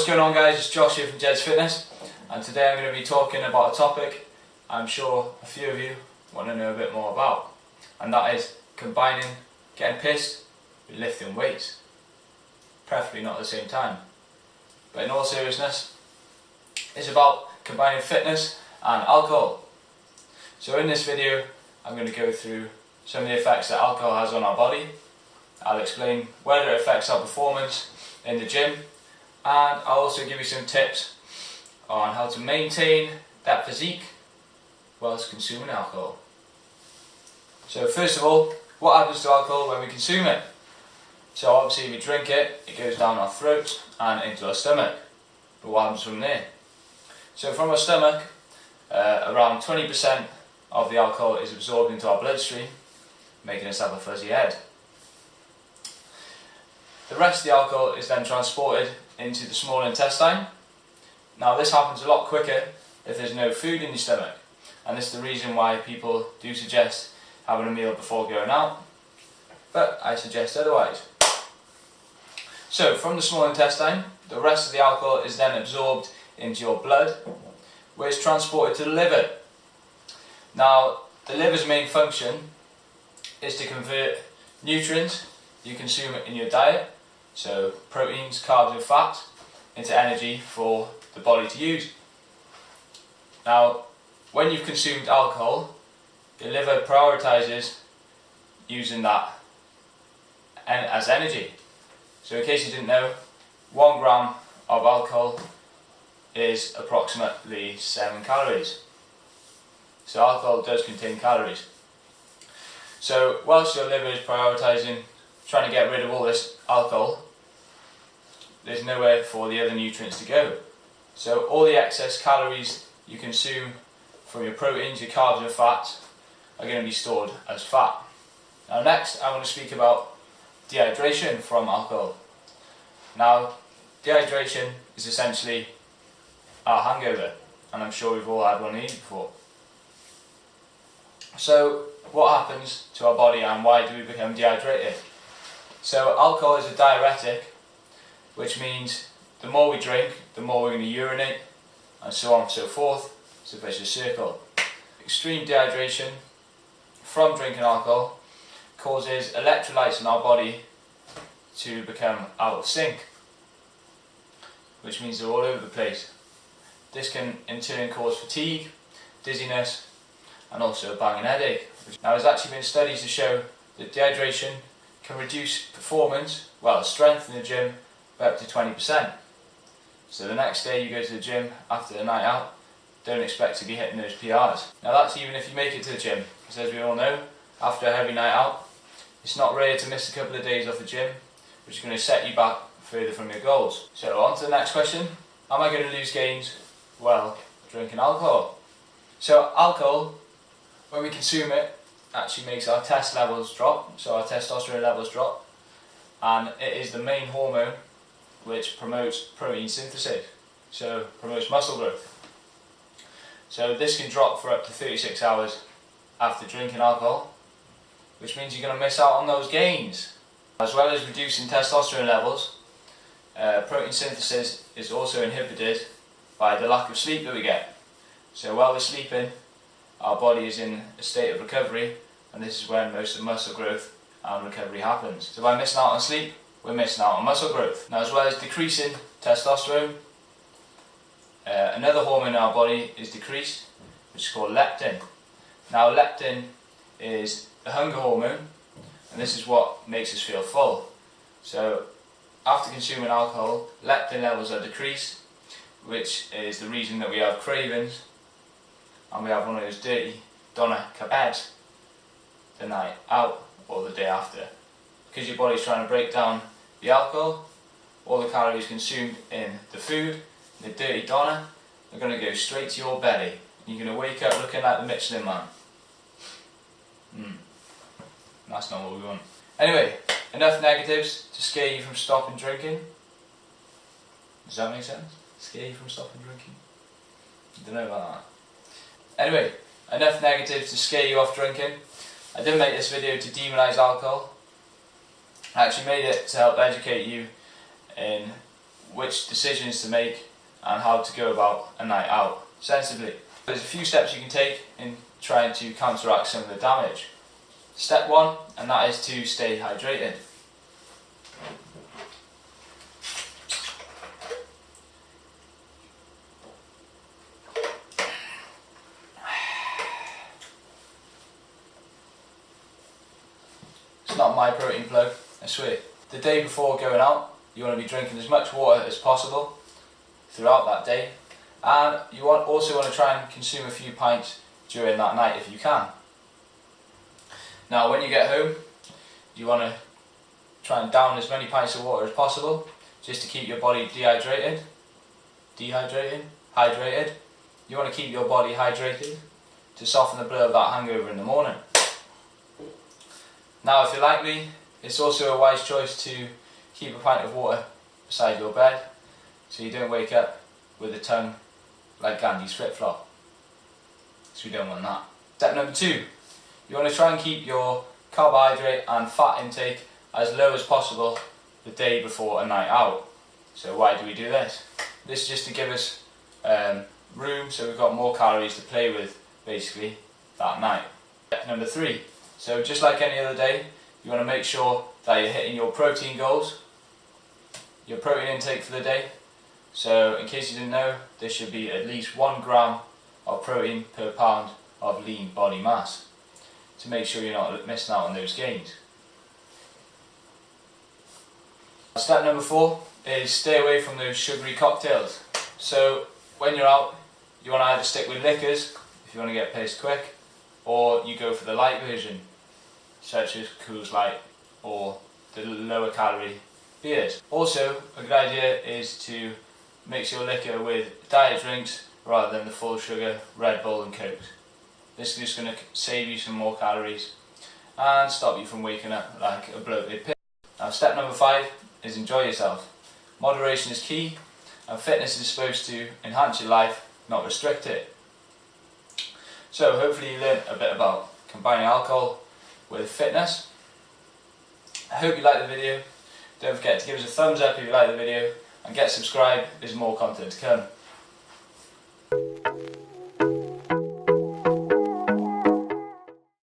What's going on, guys? It's Josh here from Jed's Fitness, and today I'm going to be talking about a topic I'm sure a few of you want to know a bit more about, and that is combining getting pissed with lifting weights, preferably not at the same time. But in all seriousness, it's about combining fitness and alcohol. So in this video I'm going to go through some of the effects that alcohol has on our body. I'll explain whether it affects our performance in the gym, and I'll also give you some tips on how to maintain that physique whilst consuming alcohol. So first of all, what happens to alcohol when we consume it? So obviously we drink it, it goes down our throat and into our stomach. But what happens from there? So from our stomach, around 20% of the alcohol is absorbed into our bloodstream, making us have a fuzzy head. The rest of the alcohol is then transported into the small intestine. Now this happens a lot quicker if there's no food in your stomach, and this is the reason why people do suggest having a meal before going out, but I suggest otherwise. So from the small intestine, the rest of the alcohol is then absorbed into your blood, where it's transported to the liver. Now the liver's main function is to convert nutrients you consume in your diet, so proteins, carbs and fat, into energy for the body to use. Now when you've consumed alcohol, the liver prioritises using that as energy. So in case you didn't know, 1 gram of alcohol is approximately 7 calories. So alcohol does contain calories. So whilst your liver is prioritising trying to get rid of all this alcohol, there's nowhere for the other nutrients to go. So all the excess calories you consume from your proteins, your carbs and fats are going to be stored as fat. Now next I want to speak about dehydration from alcohol. Now dehydration is essentially our hangover, and I'm sure we've all had one of these before. So what happens to our body and why do we become dehydrated? So alcohol is a diuretic, which means the more we drink, the more we're going to urinate, and so on and so forth. It's a vicious circle. Extreme dehydration from drinking alcohol causes electrolytes in our body to become out of sync, which means they're all over the place. This can in turn cause fatigue, dizziness, and also a banging headache. Now there's actually been studies to show that dehydration can reduce performance, well, strength in the gym by up to 20%. So the next day you go to the gym after the night out, don't expect to be hitting those PRs. Now that's even if you make it to the gym, because as we all know, after a heavy night out, it's not rare to miss a couple of days off the gym, which is going to set you back further from your goals. So on to the next question, am I going to lose gains while drinking alcohol? So alcohol, when we consume it, actually makes our test levels drop, so our testosterone levels drop, and it is the main hormone which promotes protein synthesis, so promotes muscle growth. So this can drop for up to 36 hours after drinking alcohol, which means you're going to miss out on those gains. As well as reducing testosterone levels, protein synthesis is also inhibited by the lack of sleep that we get. So while we're sleeping, our body is in a state of recovery, and this is when most of muscle growth and recovery happens. So by missing out on sleep, we're missing out on muscle growth. Now as well as decreasing testosterone, another hormone in our body is decreased, which is called leptin. Now leptin is a hunger hormone, and this is what makes us feel full. So after consuming alcohol, leptin levels are decreased, which is the reason that we have cravings, and we have one of those dirty doner kebabs the night out or the day after. Because your body's trying to break down the alcohol, all the calories consumed in the food, the dirty doner, are going to go straight to your belly. You're going to wake up looking like the Michelin Man. That's not what we want. Anyway, enough negatives to scare you from stopping drinking. Does that make sense? Scare you from stopping drinking? I don't know about that. Anyway, enough negatives to scare you off drinking. I didn't make this video to demonise alcohol. I actually made it to help educate you in which decisions to make and how to go about a night out sensibly. There's a few steps you can take in trying to counteract some of the damage. Step 1, and that is to stay hydrated. It's not my protein plug, I swear. The day before going out, you want to be drinking as much water as possible throughout that day, and you also want to try and consume a few pints during that night if you can. Now when you get home, you want to try and down as many pints of water as possible just to keep your body hydrated. You want to keep your body hydrated to soften the blow of that hangover in the morning. Now if you're like me, it's also a wise choice to keep a pint of water beside your bed so you don't wake up with a tongue like Gandhi's flip-flop, so we don't want that. Step number 2, you want to try and keep your carbohydrate and fat intake as low as possible the day before a night out. So why do we do this? This is just to give us room, so we've got more calories to play with basically that night. Step number 3, so just like any other day, you want to make sure that you're hitting your protein goals, your protein intake for the day. So in case you didn't know, this should be at least 1 gram of protein per pound of lean body mass to make sure you're not missing out on those gains. Step number 4 is stay away from those sugary cocktails. So when you're out, you want to either stick with liquors if you want to get pissed quick, or you go for the light version such as Coors Light or the lower calorie beers. Also a good idea is to mix your liquor with diet drinks rather than the full sugar Red Bull and Coke. This is just going to save you some more calories and stop you from waking up like a bloated pig. Now step number 5 is enjoy yourself. Moderation is key, and fitness is supposed to enhance your life, not restrict it. So hopefully you learned a bit about combining alcohol with fitness. I hope you liked the video. Don't forget to give us a thumbs up if you like the video, and get subscribed, there's more content to come.